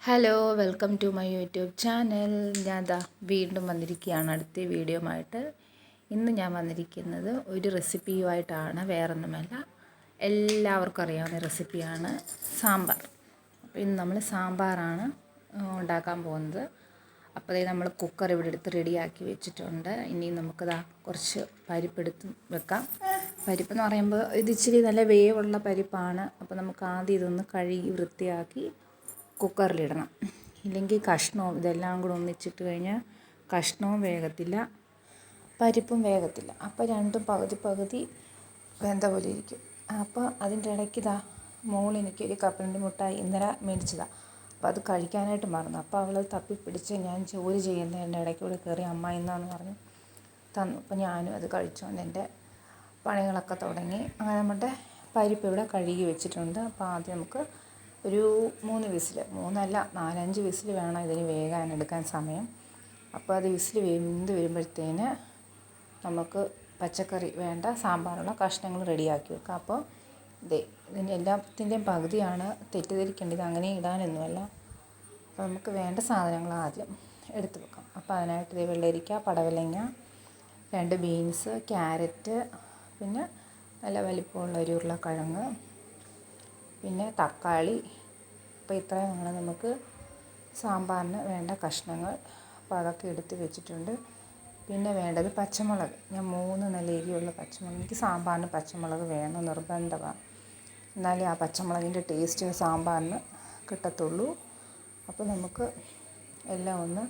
Hello welcome to my YouTube channel. ഞാൻ വീണ്ടും വന്നിരിക്കുകയാണ് അടുത്ത വീഡിയോയുമായിട്ട്. ഇന്ന് ഞാൻ വന്നിരിക്കുന്നത് ഒരു റെസിപ്പിയുമായിട്ടാണ്. വേറൊന്നുമല്ല, എല്ലാവർക്കും അറിയാവുന്ന റെസിപ്പിയാണ് സാമ്പാർ. അപ്പോൾ ഇന്ന് നമ്മൾ സാമ്പാറാണ് ഉണ്ടാക്കാൻ പോകുന്നത്. അപ്പോൾ നമ്മൾ കുക്കർ ഇവിടെ എടുത്ത് റെഡിയാക്കി വെച്ചിട്ടുണ്ട്. ഇനി നമുക്കിതാ കുറച്ച് പരിപ്പെടുത്ത് വെക്കാം. പരിപ്പെന്ന് പറയുമ്പോൾ ഇത് ഇച്ചിരി നല്ല വേവുള്ള പരിപ്പാണ്. അപ്പോൾ നമുക്ക് ആദ്യം ഇതൊന്ന് കഴുകി വൃത്തിയാക്കി കുക്കറിലിടണം. ഇല്ലെങ്കിൽ കഷ്ണവും ഇതെല്ലാം കൂടെ ഒന്നിച്ചിട്ട് കഴിഞ്ഞാൽ കഷ്ണവും വേഗത്തില്ല, പരിപ്പും വേഗത്തില്ല. അപ്പോൾ രണ്ടും പകുതി പകുതി വെന്ത പോലെ ഇരിക്കും. അപ്പോൾ അതിൻ്റെ ഇടയ്ക്ക് മോള് എനിക്കൊരു കപ്പലണ്ടി മുട്ടായി ഇന്നലെ മേടിച്ചതാണ്. അപ്പോൾ അത് കഴിക്കാനായിട്ട് മറന്നു. അപ്പോൾ അവൾ തപ്പിപ്പിടിച്ച് ഞാൻ ജോലി ചെയ്യുന്നതിൻ്റെ ഇടയ്ക്കൂടെ കയറി അമ്മ എന്നാന്ന് പറഞ്ഞ് തന്നു. അപ്പോൾ ഞാനും അത് കഴിച്ചുകൊണ്ട് എൻ്റെ പണികളൊക്കെ തുടങ്ങി. അങ്ങനെ നമ്മുടെ പരിപ്പ് ഇവിടെ കഴുകി വെച്ചിട്ടുണ്ട്. അപ്പോൾ ആദ്യം നമുക്ക് ഒരു 3 വിസിൽ, 3 അല്ല 4-5 വിസിൽ വേണം ഇതിന് എടുക്കാൻ സമയം. അപ്പോൾ അത് വിസിൽ വെന്ത് വരുമ്പോഴത്തേന് നമുക്ക് പച്ചക്കറി വേണ്ട സാമ്പാറുള്ള കഷ്ണങ്ങൾ റെഡിയാക്കി വെക്കാം. അപ്പോൾ ഇതിൻ്റെ എല്ലാത്തിൻ്റെയും പകുതിയാണ്, തെറ്റിദ്ധരിക്കേണ്ടത്, അങ്ങനെ ഇടാനൊന്നുമല്ല. അപ്പോൾ നമുക്ക് വേണ്ട സാധനങ്ങൾ ആദ്യം എടുത്ത് വെക്കാം. അപ്പോൾ അതിനായിട്ട് വെള്ളരിക്ക, പടവലങ്ങ, 2 ബീൻസ്, ക്യാരറ്റ്, പിന്നെ നല്ല വലിപ്പമുള്ള ഒരു ഉരുളക്കിഴങ്ങ്, പിന്നെ തക്കാളി. അപ്പോൾ ഇത്രയുമാണ് നമുക്ക് സാമ്പാറിന് വേണ്ട കഷ്ണങ്ങൾ. അപ്പോൾ അതൊക്കെ എടുത്ത് വെച്ചിട്ടുണ്ട്. പിന്നെ വേണ്ടത് പച്ചമുളക്. ഞാൻ 3 നല്ല എരിയുള്ള പച്ചമുളക്, എനിക്ക് സാമ്പാറിന് പച്ചമുളക് വേണം, നിർബന്ധമാണ്. എന്നാലേ ആ പച്ചമുളകിൻ്റെ ടേസ്റ്റ് സാമ്പാറിന് കിട്ടത്തുള്ളൂ. അപ്പോൾ നമുക്ക് എല്ലാം ഒന്ന്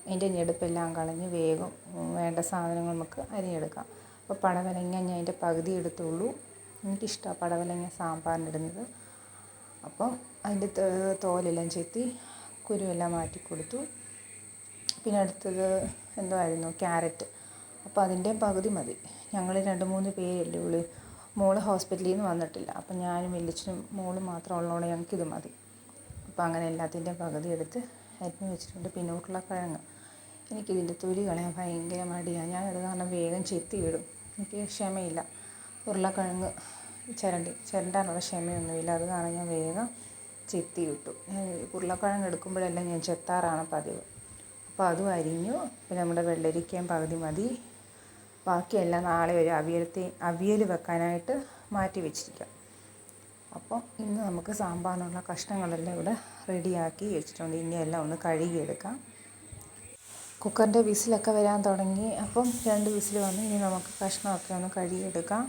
അതിൻ്റെ ഞെടുപ്പെല്ലാം കളഞ്ഞ് വേഗം വേണ്ട സാധനങ്ങൾ നമുക്ക് അരിഞ്ഞെടുക്കാം. അപ്പോൾ പടവലങ്ങ ഞാൻ അതിൻ്റെ പകുതി എടുത്തുള്ളൂ. എനിക്കിഷ്ടമാണ് പടവലങ്ങ സാമ്പാറിനിടുന്നത്. അപ്പോൾ അതിൻ്റെ തോലെല്ലാം ചെത്തി കുരുവെല്ലാം മാറ്റി കൊടുത്തു. പിന്നെ അടുത്തത് എന്തായിരുന്നു, ക്യാരറ്റ്. അപ്പോൾ അതിൻ്റെ പകുതി മതി. ഞങ്ങൾ 2-3 പേരല്ലേ ഉള്ളൂ. മോള് ഹോസ്പിറ്റലിൽ നിന്ന് വന്നിട്ടില്ല. അപ്പം ഞാനും വലിയച്ഛനും മോളും മാത്രം ഉള്ളതുകൊണ്ട് ഞങ്ങൾക്കിത് മതി. അപ്പോൾ അങ്ങനെ എല്ലാത്തിൻ്റെയും പകുതി എടുത്ത് അരിഞ്ഞ് വെച്ചിട്ടുണ്ട്. പിന്നെ ഉരുളക്കിഴങ്ങ്, എനിക്കിതിൻ്റെ തൊലി കളയാൻ ഭയങ്കര മടിയാണ്. ഞാനത് കാരണം വേഗം ചെത്തി വിടും, എനിക്ക് ക്ഷമയില്ല. ഉരുളക്കിഴങ്ങ് ചിരണ്ടാനുള്ള ക്ഷമയൊന്നുമില്ല. അത് കാരണം ഞാൻ വേഗം ചെത്തി വിട്ടു. ഉരുളക്കിഴങ്ങ് എടുക്കുമ്പോഴെല്ലാം ഞാൻ ചെത്താറാണ് പതിവ്. അപ്പോൾ അതും അരിഞ്ഞു. പിന്നെ നമ്മുടെ വെള്ളരിക്കയും പകുതി മതി. ബാക്കിയെല്ലാം നാളെ ഒരു അവിയൽ വെക്കാനായിട്ട് മാറ്റി വെച്ചിരിക്കാം. അപ്പോൾ ഇന്ന് നമുക്ക് സാമ്പാറിനുള്ള കഷ്ണങ്ങളെല്ലാം ഇവിടെ റെഡിയാക്കി വെച്ചിട്ടുണ്ട്. ഇനി എല്ലാം ഒന്ന് കഴുകിയെടുക്കാം. കുക്കറിൻ്റെ വിസിലൊക്കെ വരാൻ തുടങ്ങി. അപ്പം 2 വിസിൽ വന്നു. ഇനി നമുക്ക് കഷ്ണമൊക്കെ ഒന്ന് കഴുകിയെടുക്കാം.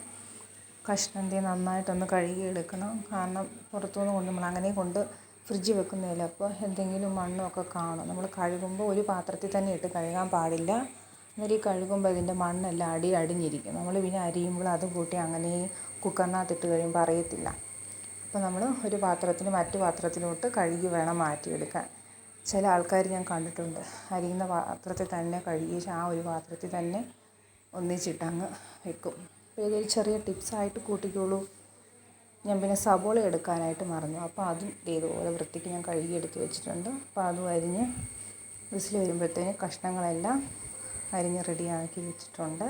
കഷ്ണത്തെ നന്നായിട്ടൊന്ന് കഴുകിയെടുക്കണം. കാരണം പുറത്തുനിന്ന് നമ്മൾ അങ്ങനെ ഫ്രിഡ്ജിൽ വെക്കുന്നതല്ല. അപ്പോൾ എന്തെങ്കിലും മണ്ണൊക്കെ കാണും. നമ്മൾ കഴുകുമ്പോൾ ഒരു പാത്രത്തിൽ തന്നെ ഇട്ട് കഴുകാൻ പാടില്ല. എന്നിട്ട് ഈ കഴുകുമ്പോൾ ഇതിൻ്റെ മണ്ണെല്ലാം അടിഞ്ഞിരിക്കും. നമ്മൾ പിന്നെ അരിയുമ്പോൾ അത് കൂട്ടി അങ്ങനെ കുക്കറിനകത്തിട്ട് കഴിയുമ്പോൾ അറിയത്തില്ല. അപ്പോൾ നമ്മൾ ഒരു പാത്രത്തിന് മറ്റു പാത്രത്തിലോട്ട് കഴുകി വേണം മാറ്റിയെടുക്കാൻ. ചില ആൾക്കാർ ഞാൻ കണ്ടിട്ടുണ്ട്, അരിയുന്ന പാത്രത്തിൽ തന്നെ കഴുകി ആ ഒരു പാത്രത്തിൽ തന്നെ ഒന്നിച്ചിട്ടങ്ങ് വെക്കും. അപ്പോൾ ഇതൊരു ചെറിയ ടിപ്സായിട്ട് കൂട്ടിക്കോളൂ. ഞാൻ പിന്നെ സബോള എടുക്കാനായിട്ട് മറന്നു. അപ്പോൾ അതും ഇതുപോലെ വൃത്തിക്ക് ഞാൻ കഴുകിയെടുത്ത് വെച്ചിട്ടുണ്ട്. അപ്പോൾ അതും അരിഞ്ഞ് വിസിൽ വരുമ്പോഴത്തേന് കഷ്ണങ്ങളെല്ലാം അരിഞ്ഞ് റെഡിയാക്കി വെച്ചിട്ടുണ്ട്.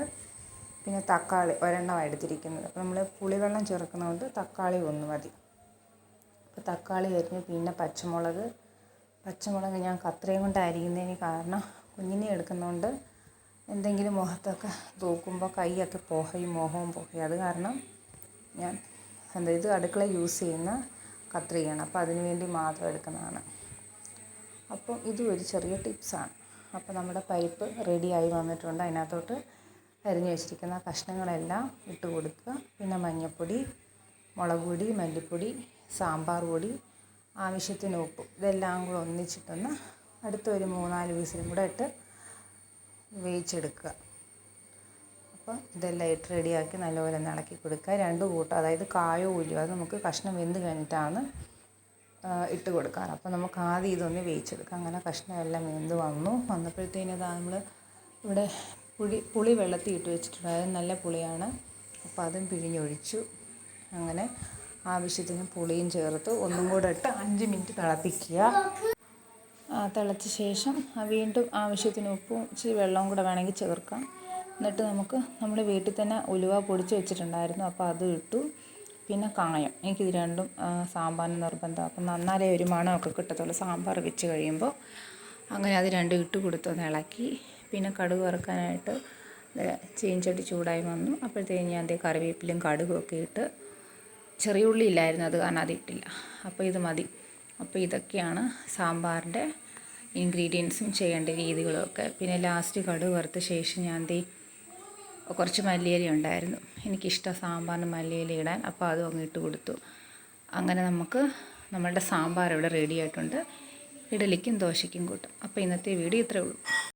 പിന്നെ തക്കാളി ഒരെണ്ണമാണ് എടുത്തിരിക്കുന്നത്. അപ്പോൾ നമ്മൾ പുളിവെള്ളം ചേർക്കുന്നതുകൊണ്ട് തക്കാളി 1 മതി. അപ്പോൾ തക്കാളി അരിഞ്ഞ്, പിന്നെ പച്ചമുളക് ഞാൻ കത്രികയും കൊണ്ട് അരിയുന്നതിന് കാരണം കുഞ്ഞിനെ എടുക്കുന്നതുകൊണ്ട് എന്തെങ്കിലും മുഖത്തൊക്കെ തൂക്കുമ്പോൾ കൈയൊക്കെ മുഖവും പുകയും. അത് കാരണം ഞാൻ ഇത് അടുക്കള യൂസ് ചെയ്യുന്ന കത്രികയാണ്. അപ്പോൾ അതിന് വേണ്ടി മാത്രം എടുക്കുന്നതാണ്. അപ്പോൾ ഇതും ഒരു ചെറിയ ടിപ്സാണ്. അപ്പോൾ നമ്മുടെ പരിപ്പ് റെഡിയായി വന്നിട്ടുണ്ട്. അതിനകത്തോട്ട് അരിഞ്ഞ് വെച്ചിരിക്കുന്ന കഷ്ണങ്ങളെല്ലാം ഇട്ട് കൊടുക്കുക. പിന്നെ മഞ്ഞൾപ്പൊടി, മുളക് പൊടി, മല്ലിപ്പൊടി, സാമ്പാർ പൊടി, ആവശ്യത്തിന് ഉപ്പ്, ഇതെല്ലാം കൂടെ ഒന്നിച്ചിട്ടൊന്ന് അടുത്ത ഒരു 3-4 വിസിലും കൂടെ ഇട്ട് വേവിച്ചെടുക്കുക. അപ്പോൾ ഇതെല്ലാം ഇട്ട് റെഡിയാക്കി നല്ലപോലെ ഒന്ന് ഇളക്കി കൊടുക്കുക. 2 കൂട്ടം, അതായത് കായോ ഉലിയോ, അത് നമുക്ക് കഷ്ണം വെന്ത് കഴിഞ്ഞിട്ടാണ് ഇട്ട് കൊടുക്കാറ്. അപ്പോൾ നമുക്ക് ആദ്യം ഇതൊന്ന് വേവിച്ചെടുക്കാം. അങ്ങനെ കഷ്ണം എല്ലാം വെന്ത് വന്നപ്പോഴത്തേനും നമ്മൾ ഇവിടെ പുളി വെള്ളത്തിൽ ഇട്ട് വെച്ചിട്ടുണ്ട്. അത് നല്ല പുളിയാണ്. അപ്പോൾ അതും പിഴിഞ്ഞൊഴിച്ചു. അങ്ങനെ ആവശ്യത്തിന് പുളിയും ചേർത്ത് ഒന്നും കൂടെ ഇട്ട് 5 മിനിറ്റ് തിളപ്പിക്കുക. തിളച്ച ശേഷം വീണ്ടും ആവശ്യത്തിന് ഉപ്പും ഇച്ചിരി വെള്ളവും കൂടെ വേണമെങ്കിൽ ചേർക്കാം. എന്നിട്ട് നമുക്ക് നമ്മുടെ വീട്ടിൽ തന്നെ ഉലുവ പൊടിച്ച് വെച്ചിട്ടുണ്ടായിരുന്നു. അപ്പോൾ അത് ഇട്ടു. പിന്നെ കായം. എനിക്കിത് രണ്ടും സാമ്പാറിന് നിർബന്ധം. അപ്പം നന്നാലേ ഒരു മണമൊക്കെ കിട്ടത്തുള്ളൂ സാമ്പാർ വെച്ച് കഴിയുമ്പോൾ. അങ്ങനെ അത് രണ്ടും ഇട്ട് കൊടുത്തൊന്ന് ഇളക്കി. പിന്നെ കടുക് വറുക്കാനായിട്ട് ചീനച്ചട്ടി ചൂടായി വന്നു. അപ്പോഴത്തേക്കും ഞാൻ കറിവേപ്പിലയും കടുകും ഒക്കെ ഇട്ട്, ചെറിയ ഉള്ളി ഇല്ലായിരുന്നു, അത് കാരണം അതിട്ടില്ല. അപ്പോൾ ഇത് മതി. അപ്പോൾ ഇതൊക്കെയാണ് സാമ്പാറിൻ്റെ ഇൻഗ്രീഡിയൻസും ചെയ്യേണ്ട രീതികളും ഒക്കെ. പിന്നെ ലാസ്റ്റ് കടുക് വറുത്ത ശേഷം ഞാൻ കുറച്ച് മല്ലിയില ഉണ്ടായിരുന്നു, എനിക്കിഷ്ടം സാമ്പാറിന് മല്ലിയില ഇടാൻ, അപ്പോൾ അതും അങ്ങ് ഇട്ട് കൊടുത്തു. അങ്ങനെ നമ്മളുടെ സാമ്പാർ ഇവിടെ റെഡി ആയിട്ടുണ്ട്. ഇഡലിക്കും ദോശയ്ക്കും കൂട്ടും. അപ്പോൾ ഇന്നത്തെ വീഡിയോ ഇത്രയേ ഉള്ളൂ.